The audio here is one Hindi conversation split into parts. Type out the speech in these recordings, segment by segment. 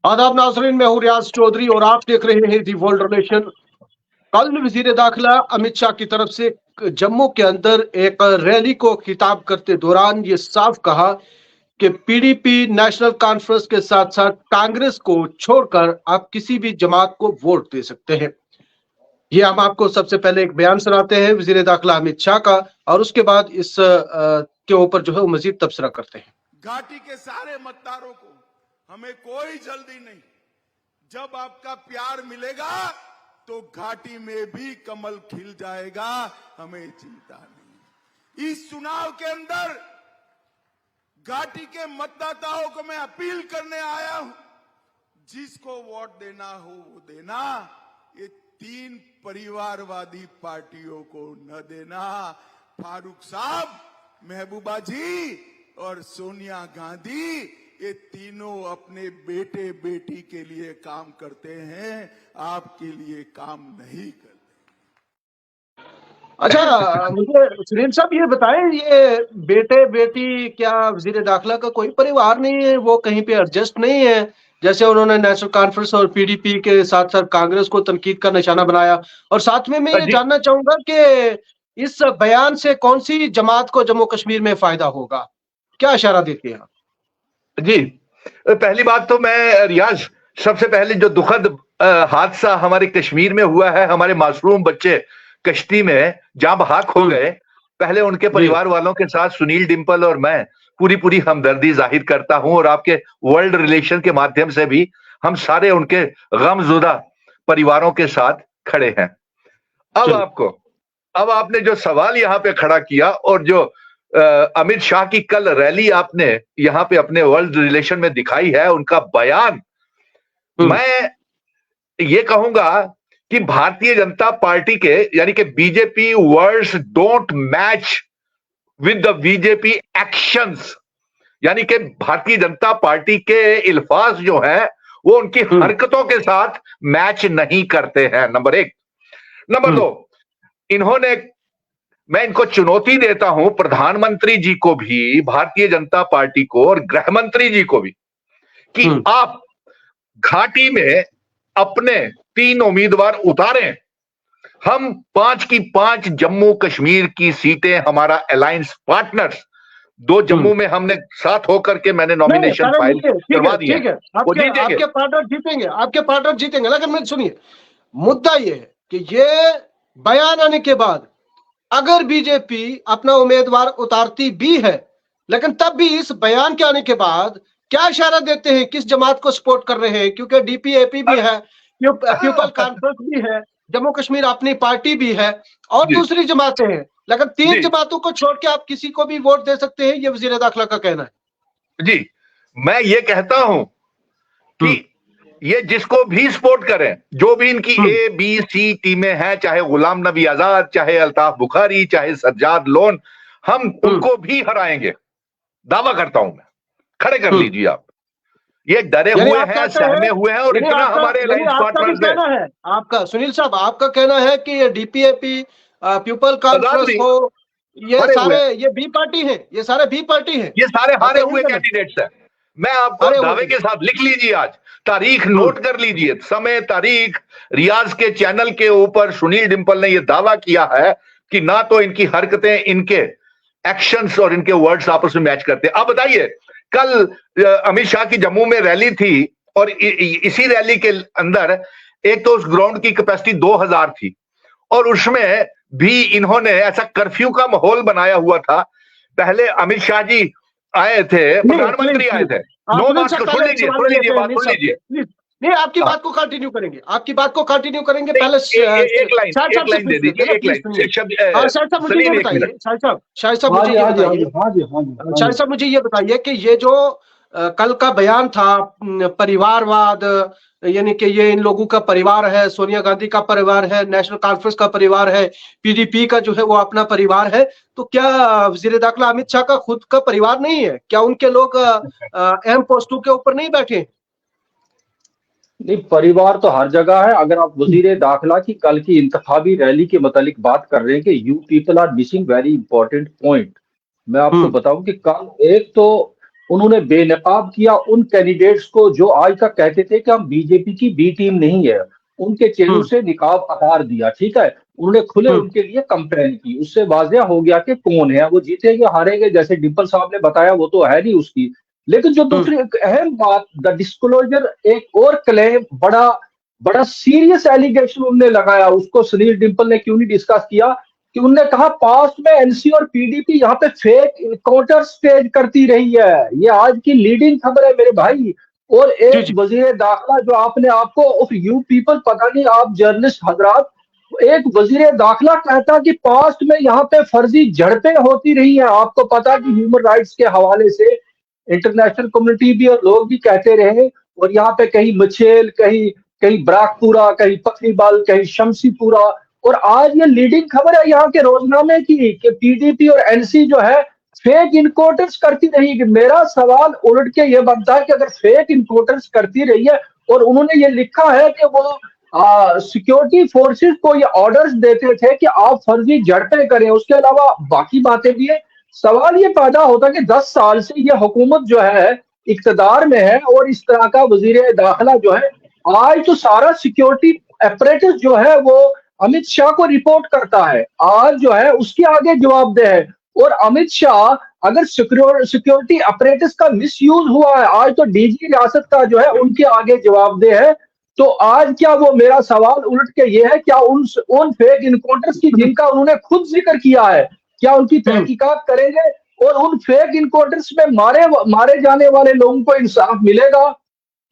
आदाब नाज़रीन, मैं हूं रियाज चौधरी और आप देख रहे हैं दी वर्ल्ड रिलेशन। कल वजीर दाखिला अमित शाह की तरफ से जम्मू के अंदर एक रैली को खिताब करते दौरान ये साफ कहा कि पीडीपी नेशनल कॉन्फ्रेंस के साथ साथ कांग्रेस को छोड़कर आप किसी भी जमात को वोट दे सकते हैं। ये हम आपको सबसे पहले एक बयान सुनाते हैं वजीर दाखिला अमित शाह का और उसके बाद इस के ऊपर जो है वो मजीद तबसरा करते हैं। घाटी के सारे मतदारों को हमें कोई जल्दी नहीं, जब आपका प्यार मिलेगा तो घाटी में भी कमल खिल जाएगा, हमें चिंता नहीं। इस चुनाव के अंदर घाटी के मतदाताओं को मैं अपील करने आया हूं, जिसको वोट देना हो वो देना, ये तीन परिवारवादी पार्टियों को न देना। फारूक साहब, महबूबा जी और सोनिया गांधी, ये तीनों अपने बेटे बेटी के लिए काम करते हैं, आपके लिए काम नहीं करते। अच्छा, मुझे सुनील साहब ये बताएं, ये बेटे बेटी क्या वजीर दाखिला का कोई परिवार नहीं है? वो कहीं पे एडजस्ट नहीं है? जैसे उन्होंने नेशनल कॉन्फ्रेंस और पीडीपी के साथ साथ कांग्रेस को तनकीद का निशाना बनाया। और साथ में मैं ये जानना चाहूंगा कि इस बयान से कौन सी जमात को जम्मू कश्मीर में फायदा होगा, क्या इशारा देते हैं आप? जी, पहली बात तो मैं रियाज, सबसे पहले जो दुखद हादसा हमारे कश्मीर में हुआ है, हमारे मासूम बच्चे कश्ती में जहां बहाक हो गए, पहले उनके परिवार वालों के साथ सुनील डिंपल और मैं पूरी हमदर्दी जाहिर करता हूं और आपके वर्ल्ड रिलेशन के माध्यम से भी हम सारे उनके गमजुदा परिवारों के साथ खड़े हैं। अब आपने जो सवाल यहां पे खड़ा किया और जो अमित शाह की कल रैली आपने यहां पे अपने वर्ल्ड रिलेशन में दिखाई है, उनका बयान, मैं ये कहूंगा कि भारतीय जनता पार्टी के यानी कि BJP words don't match with the BJP actions, यानी कि भारतीय जनता पार्टी के इल्फाज जो है वो उनकी हरकतों के साथ मैच नहीं करते हैं, नंबर एक। नंबर दो, मैं इनको चुनौती देता हूं, प्रधानमंत्री जी को भी, भारतीय जनता पार्टी को और गृह मंत्री जी को भी, कि आप घाटी में अपने 3 उम्मीदवार उतारें। हम 5 की 5 जम्मू कश्मीर की सीटें हमारा अलायंस पार्टनर्स, 2 जम्मू में हमने साथ होकर के मैंने नॉमिनेशन फाइल करवा दी है। आपके पार्टनर जीतेंगे, लेकिन मैं सुनिए, मुद्दा यह है कि ये बयान आने के बाद अगर बीजेपी अपना उम्मीदवार उतारती भी है, लेकिन तब भी इस बयान के आने के बाद क्या इशारा देते हैं, किस जमात को सपोर्ट कर रहे हैं? क्योंकि डीपीएपी भी है, पीपल कॉन्फ्रेंस भी है, जम्मू कश्मीर अपनी पार्टी भी है और दूसरी जमातें हैं, लेकिन 3 जमातों को छोड़ के आप किसी को भी वोट दे सकते हैं, ये वजीर दाखिला का कहना है। जी, मैं ये कहता हूं कि ये जिसको भी सपोर्ट करें, जो भी इनकी ए बी सी टीमें हैं, चाहे गुलाम नबी आजाद, चाहे अल्ताफ बुखारी, चाहे सज्जाद लोन, हम उनको भी हराएंगे, दावा करता हूं मैं। खड़े कर लीजिए आप, ये डरे हुए हैं, सहमे हुए हैं और इतना हमारे अलायंस पार्टनर्स है। आपका सुनील साहब, आपका कहना है कि ये डीपीएपी, पीपल कॉन्फ्रेंस हो, ये बी पार्टी है, ये सारे बी पार्टी है, ये सारे हारे हुए कैंडिडेट्स हैं। मैं आपको दावे के साथ, लिख लीजिए, आज तारीख नोट कर लीजिए, समय तारीख, रियाज के चैनल के ऊपर सुनील डिंपल ने यह दावा किया है कि ना तो इनकी हरकतें, इनके एक्शंस और इनके वर्ड्स आपस में मैच करते। अब बताइए, कल अमित शाह की जम्मू में रैली थी और इसी रैली के अंदर एक तो उस ग्राउंड की कैपेसिटी 2000 थी और उसमें भी इन्होंने ऐसा कर्फ्यू का माहौल बनाया हुआ था। पहले अमित शाह जी आए थे, प्रधानमंत्री आए थे, नो बात को सुन लीजिए, बात सुन लीजिए। नहीं, आपकी बात को कंटिन्यू करेंगे, पहले एक लाइन दे दीजिए, एक लाइन शाहिद साहब मुझे ये बताइए कि ये जो कल का बयान था, परिवारवाद, यानी कि ये इन लोगों का परिवार है, सोनिया गांधी का परिवार है, नेशनल कॉन्फ्रेंस का परिवार है, पीडीपी का जो है वो अपना परिवार है, तो क्या वजीर दाखिला अमित शाह का खुद का परिवार नहीं है? क्या उनके लोग अहम पोस्टों के ऊपर नहीं बैठे? नहीं, परिवार तो हर जगह है। अगर आप वजीर दाखिला की कल की इंतखाबी रैली के मुतालिक बात कर रहे हैं कि you people are missing very important point, मैं आपको बताऊं कि कल एक तो उन्होंने बेनकाब किया उन कैंडिडेट्स को जो आज तक कहते थे कि हम बीजेपी की बी टीम नहीं है, उनके चेहरों से निकाब उतार दिया। ठीक है, उन्होंने खुले उनके लिए कंपेन की, उससे वाज़ेह हो गया कि कौन है वो, जीतेंगे हारेंगे, जैसे डिम्पल साहब ने बताया वो तो है नहीं उसकी। लेकिन जो दूसरी एक अहम बात, द डिस्क्लोजर, एक और क्लेम, बड़ा बड़ा सीरियस एलिगेशन उन्होंने लगाया, उसको सुनील डिम्पल ने क्यों नहीं डिस्कस किया, कि उन्होंने कहा पास्ट में एनसी और पीडीपी यहाँ पे फेक इनकाउंटर स्टेज करती रही है। ये आज की लीडिंग खबर है मेरे भाई। और एक वजीर दाखिला जो आपने आपको, यू पीपल, पता नहीं आप जर्नलिस्ट हजरात, एक वजीर दाखिला कहता कि पास्ट में यहाँ पे फर्जी झड़पें होती रही हैं। आपको पता कि ह्यूमन राइट्स के हवाले से इंटरनेशनल कम्युनिटी भी और लोग भी कहते रहे, और यहाँ पे कहीं मछेल, कहीं कहीं बराकपुरा, कहीं पथरीबाल, कहीं शमसीपुरा, और आज ये लीडिंग खबर है यहाँ के रोजनामे की कि पीडीपी और एनसी जो है फेक इनकाउंटर्स करती रही। मेरा सवाल उलट के ये बनता है कि अगर फेक इनकाउंटर्स करती रही है, और उन्होंने ये लिखा है कि वो सिक्योरिटी फोर्सेस को ये ऑर्डर्स देते थे कि आप फर्जी झड़पें करें, उसके अलावा बाकी बातें भी है, सवाल ये पैदा होता है कि 10 साल से ये हुकूमत जो है इक्तदार में है, और इस तरह का वजीर दाखिला जो है, आज तो सारा सिक्योरिटी अपरेटस जो है वो अमित शाह को रिपोर्ट करता है, आज जो है उसके आगे जवाबदेह है। और अमित शाह अगर सिक्योरिटी अपरेटस का मिसयूज हुआ है, आज तो डीजी रियासत का जो है उनके आगे जवाबदेह है। तो आज क्या वो, मेरा सवाल उलट के ये है, क्या उन फेक इनकाउंटर्स की जिनका उन्होंने खुद जिक्र किया है, क्या उनकी तहकीकात करेंगे, और उन फेक इनकाउंटर्स में मारे जाने वाले लोगों को इंसाफ मिलेगा?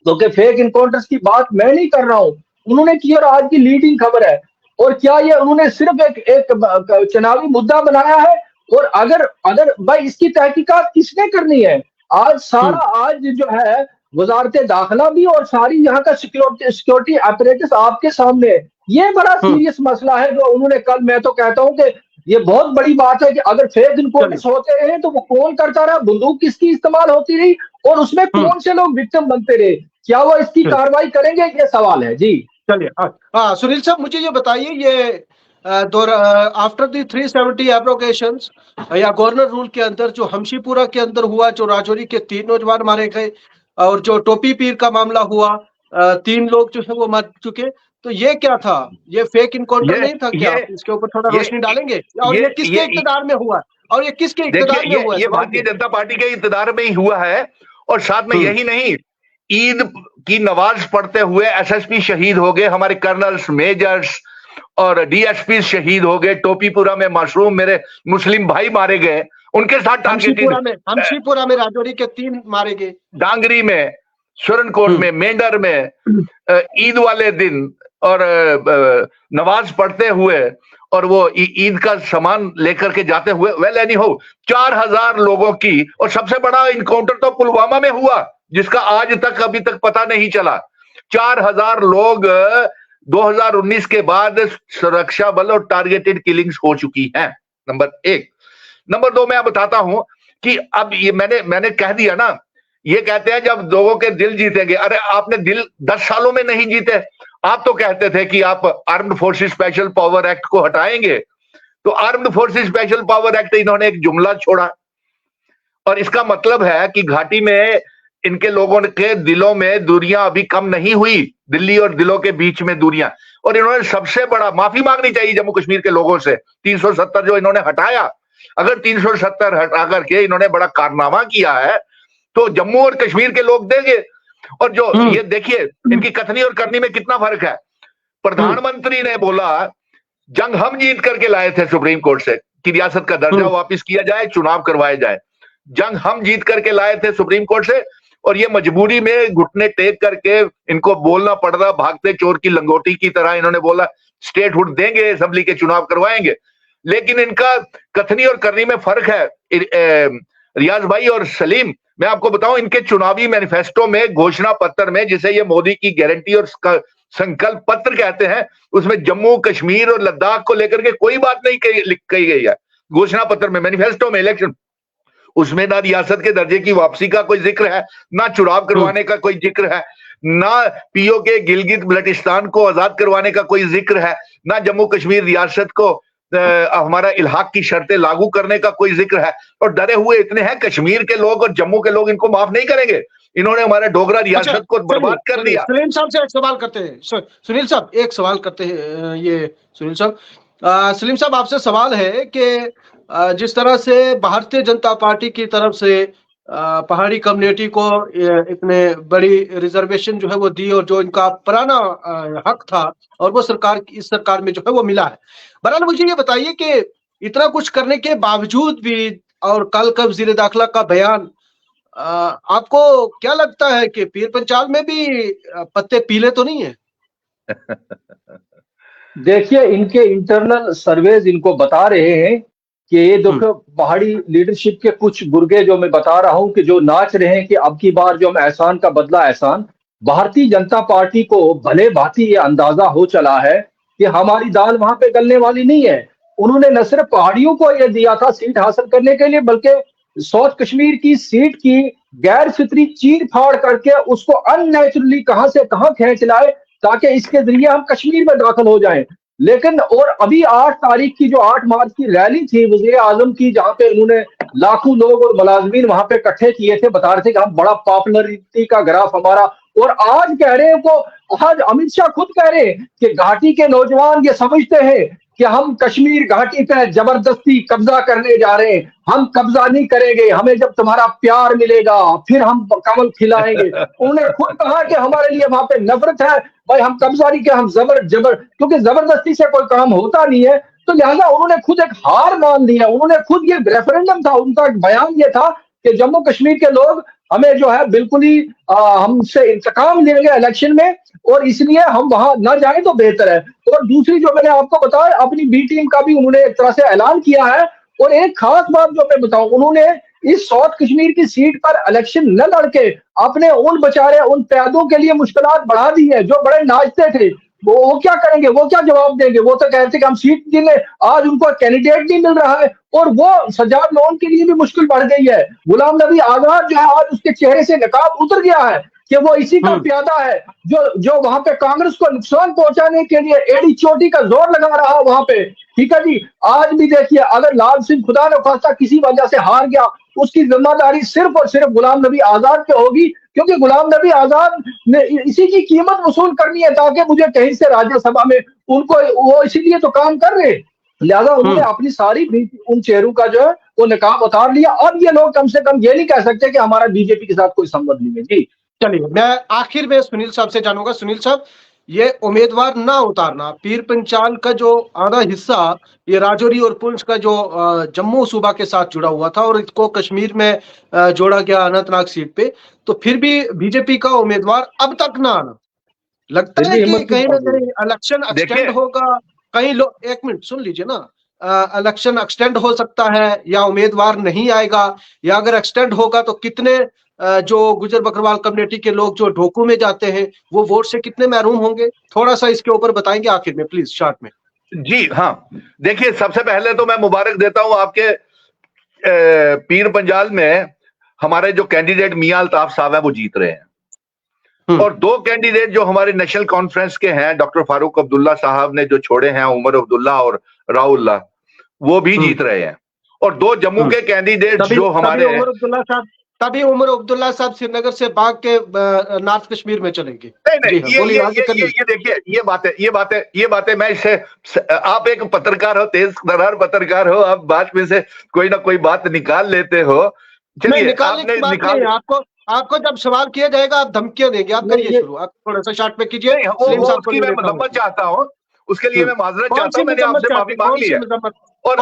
क्योंकि फेक इनकाउंटर्स की बात मैं नहीं कर रहा हूं, उन्होंने की और आज की लीडिंग खबर है। और क्या ये उन्होंने सिर्फ एक चुनावी मुद्दा बनाया है? और अगर भाई इसकी तहकीकात किसने करनी है? आज सारा आज जो है वजारत दाखिला भी और सारी यहाँ का सिक्योरिटी अपरेटस आपके सामने है। ये बड़ा सीरियस मसला है जो उन्होंने कल, मैं तो कहता हूं कि ये बहुत बड़ी बात है कि अगर फेक इनकाउंटर्स होते रहे तो वो कौन करता रहा, बंदूक किसकी इस्तेमाल होती रही, और उसमें कौन से लोग विक्टिम बनते रहे, क्या वो इसकी कार्रवाई करेंगे? ये सवाल है जी। चलिए, हाँ सुनील साहब, मुझे ये बताइए, ये आफ्टर द 370 एब्रोगेशंस या गवर्नर रूल के अंदर जो हमशीपुरा के अंदर हुआ, जो राजौरी के 3 नौजवान मारे गए, और जो टोपी पीर का मामला हुआ, 3 लोग जो है वो मर चुके, तो ये क्या था? ये फेक इनकाउंटर नहीं था क्या? इसके ऊपर थोड़ा रोशनी डालेंगे? और ये किसके इक़्तिदार में हुआ, और ये किसके इक़्तिदार में हुआ? ये भारतीय जनता पार्टी के इक़्तिदार में ही हुआ है। और साथ में यही नहीं, ईद की नमाज पढ़ते हुए एसएसपी शहीद हो गए, हमारे कर्नल्स, मेजर्स और डीएसपी शहीद हो गए, टोपीपुरा में मासूम मेरे मुस्लिम भाई मारे गए, उनके साथ हमशीपुरा में राजौरी के 3 मारे गए, डांगरी में, सुरनकोट में, मेंढर में ईद वाले दिन, और नमाज पढ़ते हुए और वो ईद का सामान लेकर के जाते हुए, वेल एनी हो, 4000 लोगों की। और सबसे बड़ा इनकाउंटर तो पुलवामा में हुआ, जिसका आज तक अभी तक पता नहीं चला। 4000 लोग 2019 के बाद सुरक्षा बल और टारगेटेड किलिंग्स हो चुकी हैं, नंबर 1। नंबर 2 मैं बताता हूं कि अब ये मैंने कह दिया ना, ये कहते हैं जब लोगों के दिल जीतेंगे। अरे आपने दिल 10 सालों में नहीं जीते। आप तो कहते थे कि आप armed forces special power act को हटाएंगे, तो armed forces special power act इन्होंने एक जुमला छोड़ा, और इसका मतलब है कि घाटी में इनके लोगों के दिलों में दूरियां अभी कम नहीं हुई, दिल्ली और दिलों के बीच में दूरियां। और इन्होंने सबसे बड़ा माफी मांगनी चाहिए जम्मू कश्मीर के लोगों से, 370 जो इन्होंने हटाया। अगर 370 हटा करके इन्होंने बड़ा कारनामा किया है तो जम्मू और कश्मीर के लोग देंगे। और जो ये देखिए इनकी कथनी और करनी में कितना फर्क है। प्रधानमंत्री ने बोला जंग हम जीत करके लाए थे सुप्रीम कोर्ट से कि रियासत का दर्जा वापस किया जाए, चुनाव करवाए जाए। जंग हम जीत करके लाए थे सुप्रीम कोर्ट से, और ये मजबूरी में घुटने टेक करके इनको बोलना पड़ रहा, भागते चोर की लंगोटी की तरह इन्होंने बोला स्टेटहुड देंगे, असेंबली के चुनाव करवाएंगे। लेकिन इनका कथनी और करनी में फर्क है। रियाज भाई और सलीम, मैं आपको बताऊं, इनके चुनावी मैनिफेस्टो में, घोषणा पत्र में, जिसे ये मोदी की गारंटी और संकल्प पत्र कहते हैं, उसमें जम्मू कश्मीर और लद्दाख को लेकर के कोई बात नहीं कही गई है। घोषणा पत्र में, मैनिफेस्टो में, इलेक्शन, उसमें ना रियासत के दर्जे की वापसी का कोई जिक्र है, ना चुनाव करवाने का कोई जिक्र है, ना पीओके गिलगित बल्टिस्तान को आजाद करवाने का कोई जिक्र है, ना जम्मू कश्मीर रियासत को हमारा इल्हाक की शर्तें लागू करने का कोई जिक्र है। और डरे हुए इतने हैं कश्मीर के लोग और जम्मू के लोग, इनको माफ नहीं करेंगे। इन्होंने हमारे डोगरा रियासत को बर्बाद कर दिया। सुनील साहब से एक सवाल करते हैं, सुनील साहब एक सवाल करते हैं, ये सुनील साहब, सलीम साहब आपसे सवाल है कि जिस तरह से भारतीय जनता पार्टी की तरफ से पहाड़ी कम्युनिटी को इतने बड़ी रिजर्वेशन जो है वो दी और जो इनका पुराना हक था और वो सरकार, इस सरकार में जो है वो मिला है। बहरहाल मुझे ये बताइए कि इतना कुछ करने के बावजूद भी और कल का वज़ीर दाखिला का बयान, आपको क्या लगता है कि पीर पंचाल में भी पत्ते पीले तो नहीं है? देखिए, इनके इंटरनल सर्वेज इनको बता रहे हैं कि ये देखो पहाड़ी लीडरशिप के कुछ गुर्गे जो मैं बता रहा हूं कि जो नाच रहे हैं कि अब की बार जो हम एहसान का बदला एहसान। भारतीय जनता पार्टी को भले भांति ये अंदाजा हो चला है कि हमारी दाल वहां पे गलने वाली नहीं है। उन्होंने न सिर्फ पहाड़ियों को यह दिया था सीट हासिल करने के लिए, बल्कि साउथ कश्मीर की सीट की गैर फितरी चीर फाड़ करके उसको अननेचुरली कहां से कहां खींच लाए ताकि इसके जरिए हम कश्मीर में दाखिल हो जाएं। लेकिन और अभी 8 तारीख की जो 8 मार्च की रैली थी वज़ीर आज़म की, जहां पे उन्होंने लाखों लोग और मुलाजमीन वहां पे इकट्ठे किए थे, बता रहे थे कि हम बड़ा पॉपुलरिटी का ग्राफ हमारा, और आज कह रहे हैं को, आज अमित शाह खुद कह रहे हैं कि घाटी के नौजवान ये समझते हैं कि हम कश्मीर घाटी पे जबरदस्ती कब्जा करने जा रहे हैं। हम कब्जा नहीं करेंगे, हमें जब तुम्हारा प्यार मिलेगा फिर हम कमल खिलाएंगे। उन्होंने खुद कहा कि हमारे लिए वहां पे नफरत है, भाई हम कब्जा नहीं किया, हम जबर क्योंकि जबरदस्ती से कोई काम होता नहीं है। तो लिहाजा उन्होंने खुद एक हार मान लिया। उन्होंने खुद, ये रेफरेंडम था उनका, बयान ये था कि जम्मू कश्मीर के लोग हमें जो है बिल्कुल ही हमसे इंतकाम लेंगे इलेक्शन में, और इसलिए हम वहां ना जाए तो बेहतर है। और दूसरी जो मैंने आपको बताया, अपनी बी टीम का भी उन्होंने एक तरह से ऐलान किया है। और एक खास बात जो मैं बताऊं, उन्होंने इस साउथ कश्मीर की सीट पर इलेक्शन न लड़के अपने उन बेचारे उन पैदों के लिए मुश्किलात बढ़ा दी है जो बड़े नाचते थे। वो क्या करेंगे, वो क्या जवाब देंगे? वो तो कहते कि हम सीट जिले, आज उनको कैंडिडेट नहीं मिल रहा है और वो सज्जाद लोन के लिए भी मुश्किल बढ़ गई है। गुलाम नबी आजाद जो है आज उसके चेहरे से नकाब उतर गया है कि वो इसी का प्यादा है जो वहां पे कांग्रेस को नुकसान पहुंचाने के लिए एड़ी चोटी का जोर लगा रहा है वहां पे। ठीक है जी, आज भी देखिए, अगर लाल सिंह खुदा न खास्ता किसी वजह से हार गया, उसकी जिम्मेदारी सिर्फ और सिर्फ गुलाम नबी आजाद पे होगी, क्योंकि गुलाम नबी आजाद ने इसी की कीमत वसूल करनी है ताकि मुझे कहीं से राज्यसभा में उनको, वो इसीलिए तो काम कर रहे हैं। लिहाजा उन्होंने अपनी सारी उन चेहरों का जो है वो निकाब उतार लिया। अब ये लोग कम से कम ये नहीं कह सकते कि हमारा बीजेपी के साथ कोई संबंध नहीं है। जी चलिए, मैं आखिर में सुनील साहब से जानूंगा। सुनील साहब, ये उम्मीदवार ना उतारना, पीर पंचाल का जो आधा हिस्सा ये राजौरी और पुंछ का जो जम्मू सूबा के साथ जुड़ा हुआ था और इसको कश्मीर में जोड़ा गया अनंतनाग सीट पे, तो फिर भी बीजेपी का उम्मीदवार अब तक ना आना, लगता है कि कहीं ना कहीं इलेक्शन एक्सटेंड होगा। कहीं लोग, एक मिनट सुन लीजिए ना, इलेक्शन एक्सटेंड हो सकता है या उम्मीदवार नहीं आएगा, या अगर एक्सटेंड होगा तो कितने जो गुजर बकरवाल कम्युनिटी के लोग जो ढोकू में जाते हैं वो वोट से कितने महरूम होंगे? थोड़ा सा इसके ऊपर बताएंगे आखिर में प्लीज, शॉर्ट में। जी हाँ, देखिए, सबसे पहले तो मैं मुबारक देता हूं आपके पीर पंजाल में हमारे जो कैंडिडेट मियां अल्ताफ साहब है वो जीत रहे हैं, और 2 कैंडिडेट जो हमारे नेशनल कॉन्फ्रेंस के हैं, डॉक्टर फारूक अब्दुल्ला साहब ने जो छोड़े हैं, उमर अब्दुल्ला और राउल्ला, वो भी जीत रहे हैं। और 2 जम्मू के कैंडिडेट जो हमारे तभी उमर अब्दुल्ला साहब श्रीनगर से भाग के नॉर्थ कश्मीर में चलेंगे। नहीं, ये देखिए, ये बातें मैं इससे, आप एक पत्रकार हो, तेज तर्रार पत्रकार हो, आप बात में से कोई ना कोई बात निकाल लेते हो। चलिए, आपको जब सवाल किया जाएगा आप धमकियां देंगे, आप करिए शुरू, आप थोड़ा सा शॉर्ट पे कीजिए। उसकी मैं मजम्मत चाहता हूँ, उसके लिए मैं माजरत चाहता हूँ, मैंने आपसे माफी मांग ली है। और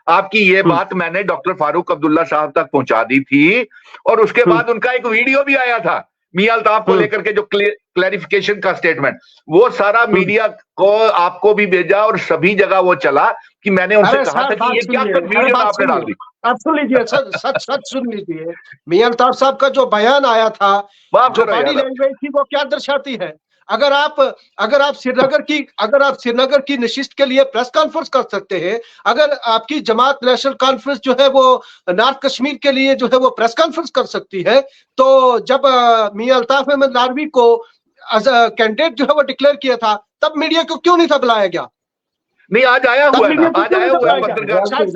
आपकी ये बात मैंने डॉक्टर फारूक अब्दुल्ला साहब तक पहुंचा दी थी, और उसके बाद उनका एक वीडियो भी आया था मियां अल्ताफ को लेकर के, जो क्लैरिफिकेशन का स्टेटमेंट, वो सारा मीडिया को आपको भी भेजा और सभी जगह वो चला कि मैंने उनसे कहा था कि ये क्या वीडियो आपने डाल दी। आप सुन लीजिए, सच सुन लीजिए, मियां अल्ताफ साहब का जो बयान आया था, जो बॉडी लैंग्वेज थी, वो क्या दर्शाती है? अगर आप श्रीनगर की नशिस्त के लिए प्रेस कॉन्फ्रेंस कर सकते हैं, अगर आपकी जमात नेशनल कॉन्फ्रेंस जो है वो नॉर्थ कश्मीर के लिए जो है वो प्रेस कॉन्फ्रेंस कर सकती है, तो जब मियां अल्ताफ अहमद नारवी को कैंडिडेट जो है वो डिक्लेयर किया था, तब मीडिया को क्यों नहीं था बुलाया गया? नहीं, आज आया तब हुआ है मीडिया ना, को आज क्यों आया नहीं हुआ है बुलाया गया? पत्रकार। शायद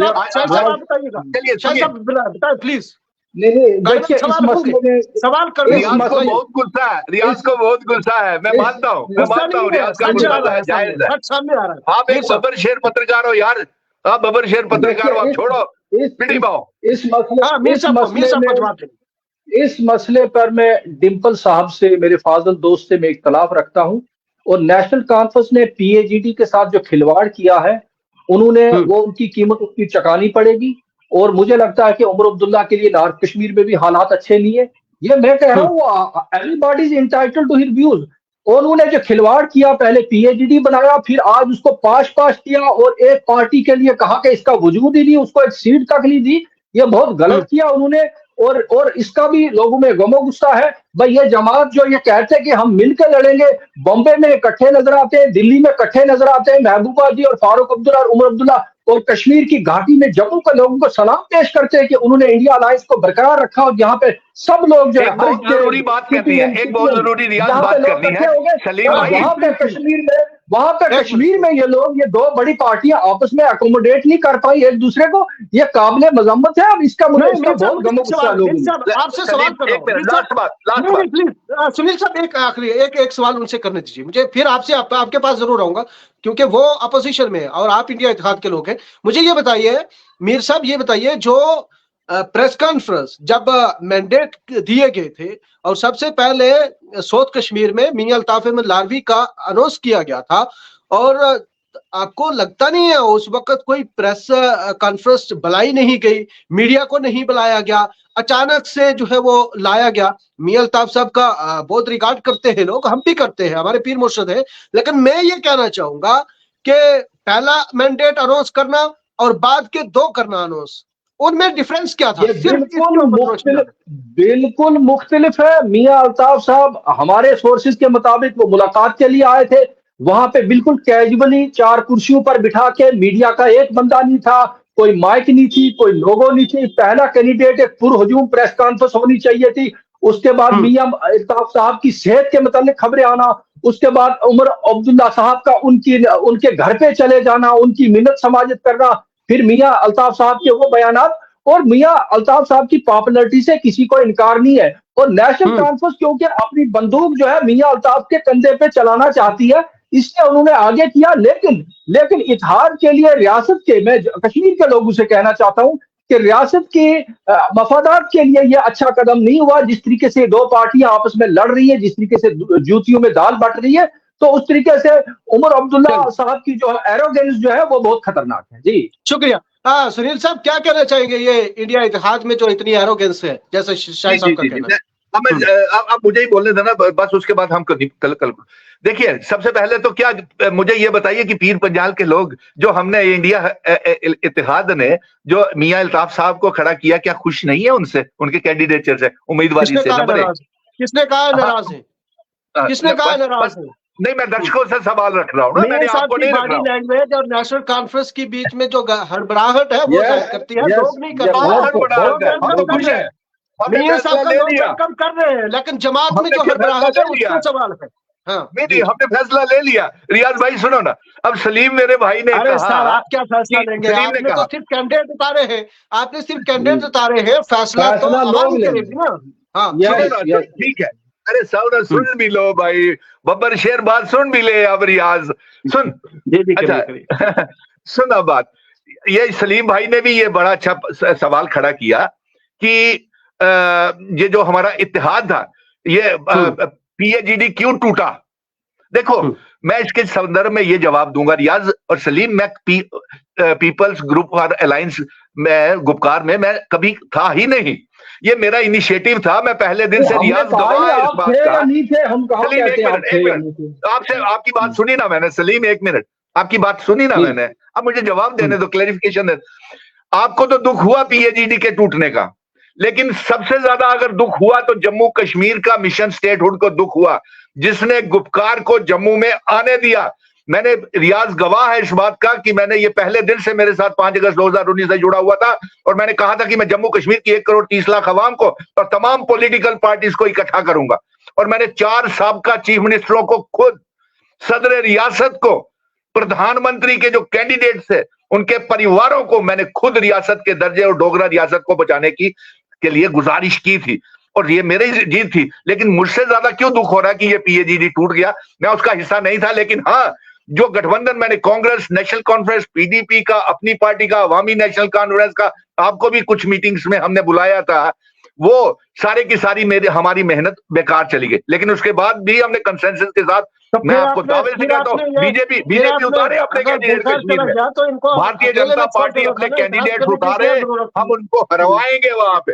साहब आप बताइएगा, चलिए शायद सुनिए, साहब बताएं प्लीज। नहीं देखिए, इस सवाल मसले होंगे, में सवाल करने रियाज को बताइए। बहुत गुस्सा है, रियाज को बहुत गुस्सा है, मैं मानता हूँ, मैं गुस्सा मानता हूँ नहीं है, रियाज का सच आ गुस्सा रहा है, जायज है। सच सामने आ रहा है। आप एक बबर शेर पत्रकार हो यार, आप बबर शेर पत्रकार हो, आप छोड़ो पिटी पाओ। इस मसले हाँ, मीर साहब को जवाब दें। इस मसले पर मैं डिंपल साहब से, मेरे फाजल दोस्त से मैं इख्तलाफ रखता हूं, और नेशनल कॉन्फ्रेंस ने पीएजीडी के साथ जो खिलवाड़ किया है, उन्होंने वो उनकी कीमत उसकी चुकानी पड़ेगी। और मुझे लगता है कि उमर अब्दुल्ला के लिए नॉर्थ कश्मीर में भी हालात अच्छे नहीं है। ये मैं कह रहा हूँ, everybody is entitled to his views. और उन्होंने जो खिलवाड़ किया, पहले पीएजीडी बनाया, फिर आज उसको पाश किया, और एक पार्टी के लिए कहा कि इसका वजूद ही नहीं, उसको एक सीट तक नहीं दी। ये बहुत गलत किया उन्होंने। और इसका भी लोगों में गमो गुस्सा है। भाई ये जमात जो ये कहते हैं कि हम मिलकर लड़ेंगे, बॉम्बे में इकट्ठे नजर आते हैं, दिल्ली में इकट्ठे नजर आते हैं, महबूबा जी और फारूक अब्दुल्ला और उमर अब्दुल्ला, और कश्मीर की घाटी में जम्मू के लोगों को सलाम पेश करते हैं कि उन्होंने इंडिया अलायंस को बरकरार रखा, और यहाँ पे सब लोग जो एक बहुत जरूरी बात करनी है, एक बहुत जरूरी रियाज बात करनी है सलीम भाई। वहां पे कश्मीर में ये लोग, ये दो बड़ी पार्टियां आपस में अकोमोडेट नहीं कर पाई एक दूसरे को। ये काबिले मजम्मत है। अब इसका मुझे बहुत गमो गुस्सा लोग। आपसे सवाल कर रहा हूं प्लीज, सुनील साहब एक आखिरी एक सवाल उनसे करने दीजिए मुझे, फिर आपसे आपके पास जरूर आऊंगा, क्योंकि वो अपोजिशन में है और आप इंडिया इत्तेहाद के लोग हैं। मुझे ये बताइए मीर साहब, ये बताइए जो प्रेस कॉन्फ्रेंस जब मैंडेट दिए गए थे और सबसे पहले साउथ कश्मीर में मियां अल्ताफ अहमद लारवी का अनाउंस किया गया था, और आपको लगता नहीं है उस वक्त कोई प्रेस कॉन्फ्रेंस बुलाई नहीं गई, मीडिया को नहीं बुलाया गया, अचानक से जो है वो लाया गया? मियां अल्ताफ साहब का बहुत रिगार्ड करते हैं लोग, हम भी करते हैं, हमारे पीर मुर्शिद है, लेकिन मैं ये कहना चाहूंगा कि पहला मैंडेट अनाउंस करना और बाद के दो करना अनाउंस, उनमें डिफरेंस क्या था? बिल्कुल मुख्तलिफ है। मियां अल्ताफ साहब हमारे सोर्सेज के मुताबिक वो मुलाकात के लिए आए थे, वहां पे बिल्कुल कैजुअली 4 कुर्सियों पर बिठा के, मीडिया का एक बंदा नहीं था, कोई माइक नहीं थी, कोई लोगो नहीं थी। पहला कैंडिडेट एक पुरहुजूम प्रेस कॉन्फ्रेंस होनी चाहिए थी। उसके बाद मियां अल्ताफ साहब की सेहत के मुतालिक खबरें आना, उसके बाद उमर अब्दुल्ला साहब का उनके घर पे चले जाना, उनकी मिन्नत समाजत करना, फिर मियां अल्ताफ साहब के वो बयानात। और मियां अल्ताफ साहब की पॉपुलैरिटी से किसी को इनकार नहीं है। और नेशनल कॉन्फ्रेंस क्योंकि अपनी बंदूक जो है मियां अल्ताफ के कंधे पे चलाना चाहती है, इसलिए उन्होंने आगे किया। लेकिन इत्तेहाद के लिए रियासत के, मैं कश्मीर के लोगों से कहना चाहता हूं कि रियासत के मफादात के लिए यह अच्छा कदम नहीं हुआ। जिस तरीके से दो पार्टियां आपस में लड़ रही है, जिस तरीके से जूतियों में दाल बट रही है, तो उस तरीके से उमर अब्दुल्ला साहब की जो एरोगेंस जो है वो बहुत खतरनाक है। जी शुक्रिया। सुनील साहब क्या कहना चाहेंगे ये इंडिया इत्तेहाद में जो इतनी एरोगेंस है, जैसे शाहिद साहब का कहना है? अब मुझे ही बोलने देना बस, उसके बाद हम कल देखिए, सबसे पहले तो क्या मुझे ये बताइए कि पीर पंजाल के लोग जो हमने इंडिया इत्तेहाद ने जो मियां अल्ताफ साहब को खड़ा किया, क्या खुश नहीं है उनसे, उनके कैंडिडेचर से, उम्मीदवारी से? किसने कहा नाराज है? किसने कहा नाराज है? नहीं, मैं दर्शकों से सवाल रख रहा हूँ ना, मैंने आपको नहीं रख रहा हूँ। लैंग्वेज और नेशनल कॉन्फ्रेंस के बीच में जो हड़बड़ाहट है वो करती है, लोग नहीं कर कम कर रहे हैं, लेकिन जमात में जो हड़बड़ाहट है उसका सवाल है। हाँ, नहीं, हमने फैसला ले लिया। रियाज भाई सुनो ना, अब सलीम मेरे भाई ने कहा, आप क्या फैसला लेंगे? आपने तो सिर्फ कैंडिडेट उतारे हैं, आपने सिर्फ कैंडिडेट उतारे हैं, फैसला तो आवाम करेगी ना। हाँ ठीक है, अरे सुन भी लो भाई, बब्बर शेर बात सुन भी ले। अब रियाज सुन, अच्छा सुन अब बात, ये सलीम भाई ने भी ये बड़ा अच्छा सवाल खड़ा किया कि ये जो हमारा इत्तेहाद था, ये पीएजीडी क्यों टूटा। देखो, मैं इसके संदर्भ में ये जवाब दूंगा रियाज और सलीम, मैं पीपल्स ग्रुप फॉर अलायंस में गुपकार में मैं कभी था ही नहीं, ये मेरा इनिशिएटिव था। मैं पहले दिन से रियाज गवाह है इस बात का। सलीम एक मिनट, आपसे आपकी बात सुनी ना मैंने, सलीम एक मिनट, आपकी बात सुनी ना मैंने, अब मुझे जवाब देने दो, क्लैरिफिकेशन दे। आपको तो दुख हुआ पीएजीडी के टूटने का, लेकिन सबसे ज्यादा अगर दुख हुआ तो जम्मू कश्मीर का मिशन स्टेटहुड को दुख हुआ, जिसने गुपकार को जम्मू में आने दिया। मैंने, रियाज गवाह है इस बात का कि मैंने ये पहले दिन से मेरे साथ 5 अगस्त 2019 से जुड़ा हुआ था, और मैंने कहा था कि मैं जम्मू कश्मीर की 1 करोड़ 30 लाख अवाम को और तमाम पॉलिटिकल पार्टीज को इकट्ठा करूंगा। और मैंने 4 साबका चीफ मिनिस्टरों को खुद सदर रियासत को, प्रधानमंत्री के जो कैंडिडेट्स थे उनके परिवारों को मैंने खुद रियासत के दर्जे और डोगरा रियासत को बचाने की के लिए गुजारिश की थी, और ये मेरी जीत थी। लेकिन मुझसे ज्यादा क्यों दुख हो रहा है कि ये पीएजीडी टूट गया? मैं उसका हिस्सा नहीं था, लेकिन हाँ, जो गठबंधन मैंने कांग्रेस, नेशनल कॉन्फ्रेंस, पीडीपी का, अपनी पार्टी का, अवामी नेशनल कॉन्फ्रेंस का, आपको भी कुछ मीटिंग्स में हमने बुलाया था, वो सारे की सारी हमारी मेहनत बेकार चली गई। लेकिन उसके बाद भी हमने कंसेंसस के साथ, तो मैं आपको दावे से कहता हूँ, बीजेपी उतारे अपने कैंडिडेट कश्मीर में, भारतीय जनता पार्टी अपने कैंडिडेट उतारे, हम उनको हरवाएंगे वहां पे,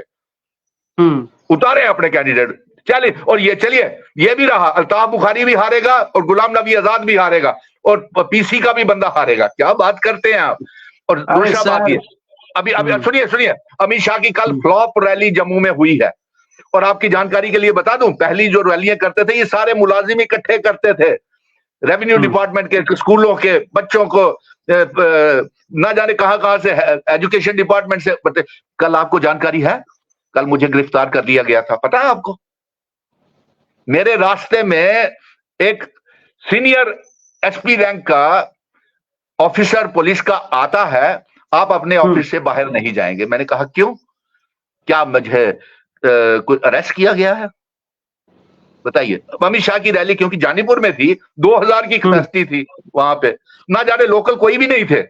उतारे अपने कैंडिडेट। चलिए, और ये चलिए, ये भी रहा, अल्ताफ बुखारी भी हारेगा और गुलाम नबी आजाद भी हारेगा और पीसी का भी बंदा हारेगा। क्या बात करते हैं आप? और दूसरा बात ये, अभी सुनिए, अमित शाह की कल फ्लॉप रैली जम्मू में हुई है, और आपकी जानकारी के लिए बता दूं, पहली जो रैलियां करते थे ये सारे मुलाजिम इकट्ठे करते थे, रेवेन्यू डिपार्टमेंट के, स्कूलों के बच्चों को, ना जाने कहां से, एजुकेशन डिपार्टमेंट से। कल आपको जानकारी है, कल मुझे गिरफ्तार कर लिया गया था, पता है आपको? मेरे रास्ते में एक सीनियर एसपी रैंक का ऑफिसर पुलिस का आता है, आप अपने ऑफिस से बाहर नहीं जाएंगे। मैंने कहा क्यों? क्या मुझे कोई अरेस्ट किया गया है? बताइए। अमित शाह की रैली क्योंकि जानीपुर में थी, 2000 की कैपेसिटी थी वहां पे, ना जाने लोकल कोई भी नहीं थे,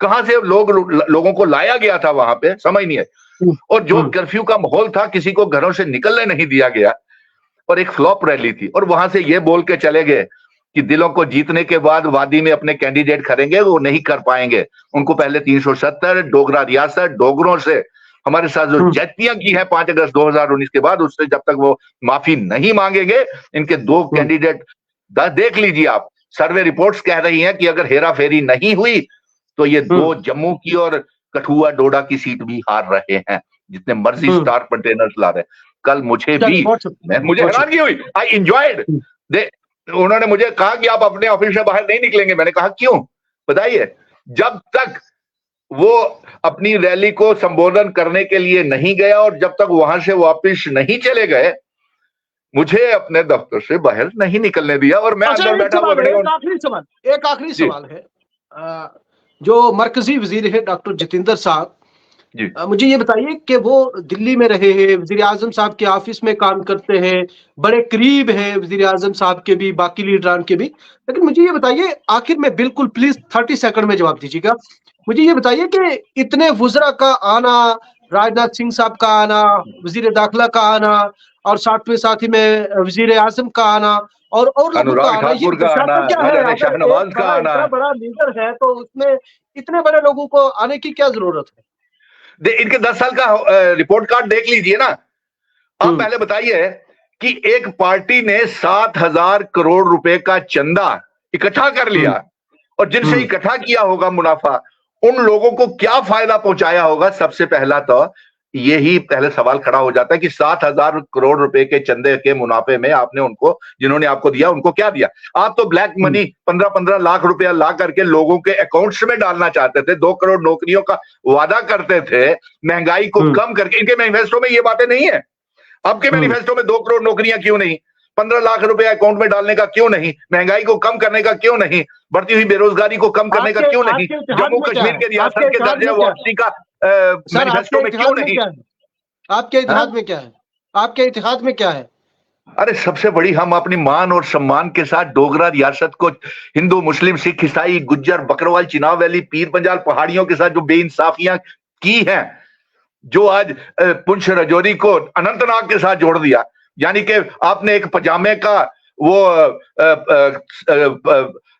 कहां से लोगों को लाया गया था वहां पे, समझ नहीं है। और जो कर्फ्यू का माहौल था, किसी को घरों से निकलने नहीं दिया गया, और एक फ्लॉप रैली थी, और वहां से ये बोल के चले गए कि दिलों को जीतने के बाद वादी में अपने कैंडिडेट खड़ेंगे, वो नहीं कर पाएंगे। उनको पहले 370 डोगरा रियासत, डोगरों से हमारे साथ जो ज्यादतियां की है 5 अगस्त 2019 के बाद, उससे जब तक वो माफी नहीं मांगेंगे, इनके 2 कैंडिडेट देख लीजिए आप, सर्वे रिपोर्ट्स कह रही हैं कि अगर हेरा फेरी नहीं हुई तो ये 2 जम्मू की और कठुआ डोडा की सीट भी हार रहे हैं, जितने मर्जी स्टार कंटेनर्स ला रहे। कल मुझे हैरानगी हुई, आई एंजॉयड। उन्होंने मुझे कहा कि आप अपने ऑफिस से बाहर नहीं निकलेंगे। मैंने कहा क्यों? बताइए। जब तक वो अपनी रैली को संबोधन करने के लिए नहीं गया और जब तक वहां से वापस नहीं चले गए, मुझे अपने दफ्तर से बाहर नहीं निकलने दिया, और मैं अंदर बैठा हुआ। एक आखिरी सवाल है, जो मरकजी वजीर है डॉक्टर जितेंद्र साहब, मुझे ये बताइए कि वो दिल्ली में रहे हैं, वजीर आजम साहब के ऑफिस में काम करते हैं, बड़े करीब हैं वजीर आजम साहब के भी, बाकी लीडरान के भी, लेकिन मुझे ये बताइए, आखिर में बिल्कुल प्लीज 30 सेकंड में जवाब दीजिएगा, मुझे ये बताइए कि इतने वुज़रा का आना, राजनाथ सिंह साहब का आना, वजीर दाखिला का आना, और साथ में साथ ही में वजीर आजम का आना, और लोगों का आना, ये क्या है? शहनवाज का आना, इतना बड़ा लीडर है तो उसमें इतने बड़े लोगों को आने की क्या जरूरत है? इनके 10 साल का रिपोर्ट कार्ड देख लीजिए ना। आप पहले बताइए कि एक पार्टी ने 7,000 करोड़ रुपए का चंदा इकट्ठा कर लिया, और जिनसे इकट्ठा किया होगा मुनाफा, उन लोगों को क्या फायदा पहुंचाया होगा? सबसे पहला तो यही पहले सवाल खड़ा हो जाता है कि 7,000 करोड़ रुपए के चंदे के मुनाफे में आपने उनको, जिन्होंने आपको दिया, उनको क्या दिया? आप तो ब्लैक मनी 15-15 लाख रुपया ला करके लोगों के अकाउंट्स में डालना चाहते थे, 2 करोड़ नौकरियों का वादा करते थे, महंगाई को कम करके। इनके मैनिफेस्टो में ये बातें नहीं है। आपके मैनिफेस्टो में 2 करोड़ नौकरियां क्यों नहीं? 15 लाख रुपए अकाउंट में डालने का क्यों नहीं? महंगाई को कम करने का क्यों नहीं? बढ़ती हुई बेरोजगारी को कम करने का क्यों नहीं? जम्मू कश्मीर के रियासत के दर्जे वापसी का मैनिफेस्टो में क्यों नहीं? आपके इतिहाद में क्या है? आपके इतिहाद में क्या है? अरे सबसे बड़ी, हम अपनी मान और सम्मान के साथ डोगरा रियासत को हिंदू, मुस्लिम, सिख, ईसाई, गुज्जर, बकरवाल, चिनाब वैली, पीर पंजाल पहाड़ियों के साथ जो बेइंसाफियां की हैं, जो आज पुंछ राजौरी को अनंतनाग के साथ जोड़ दिया, यानी कि आपने एक पजामे का वो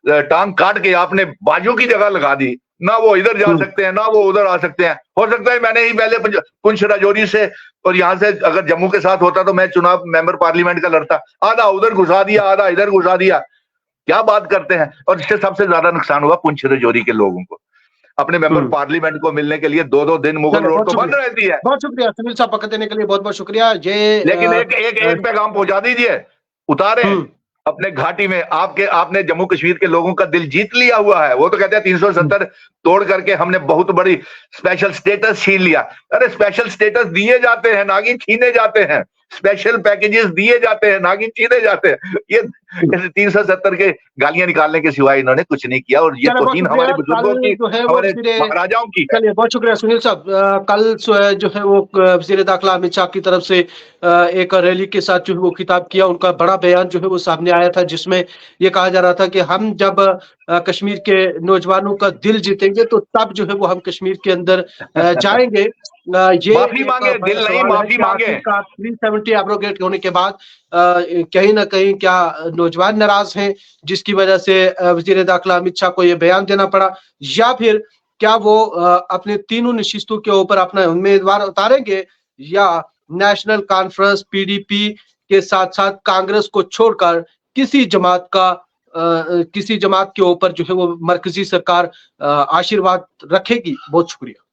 टांग काट के आपने बाजू की जगह लगा दी, ना वो इधर जा सकते हैं ना वो उधर आ सकते हैं। हो सकता है मैंने ही पहले पुंछ राजौरी से और यहां से अगर जम्मू के साथ होता तो मैं चुनाव मेंबर पार्लियामेंट का लड़ता, आधा उधर घुसा दिया, आधा इधर घुसा दिया। क्या बात करते हैं? और इससे सबसे ज्यादा नुकसान हुआ पुंछ राजौरी के लोगों को। अपने मेंबर पार्लियामेंट को मिलने के लिए 2-2 दिन मुगल रोड तो बंद रहती है। बहुत शुक्रिया सुनील साहब, वक्त देने के लिए बहुत बहुत शुक्रिया। लेकिन एक पैगाम पहुंचा दीजिए, उतारे अपने घाटी में। आपने जम्मू कश्मीर के लोगों का दिल जीत लिया हुआ है। वो तो कहते हैं 370 तोड़ करके हमने बहुत बड़ी स्पेशल स्टेटस छीन लिया। अरे स्पेशल स्टेटस दिए जाते हैं, नागी छीने जाते हैं। स्पेशल पैकेजेस दिए जाते हैं, नागिन चीरे जाते हैं। ये 370 के गालियां निकालने के सिवाय इन्होंने कुछ नहीं किया। और ये चलिए, बहुत तौहीन शुक्रिया। हमारे बुजुर्गों कल की, जो है वो हमारे वज़ीर- महाराजाओं की है। चलिए, बहुत शुक्रिया सुनील साहब। कल जो है वो वज़ीर दाखिला अमित शाह की तरफ से एक रैली के साथ जो है वो खिताब किया। उनका बड़ा बयान जो है वो सामने आया था, जिसमें ये कहा जा रहा था कि हम जब कश्मीर के नौजवानों का दिल जीतेंगे तो तब जो है वो हम कश्मीर के अंदर जाएंगे। ये माफी एक मांगे, बड़ा दिल नहीं, सवाल है माफी कि मांगे। आखिरकार 370 एब्रोगेट होने के बाद कहीं ना कहीं क्या नौजवान नाराज हैं, जिसकी वजह से वज़ीर दाखिला अमित शाह को ये बयान देना पड़ा, या फिर क्या वो अपने तीनों नशिस्तों के ऊपर अपना उम्मीदवार उतारेंगे, या नेशनल कॉन्फ्रेंस पीडीपी के साथ साथ कांग्रेस को छोड़कर किसी जमात के ऊपर जो है वो मरकजी सरकार आशीर्वाद रखेगी। बहुत शुक्रिया।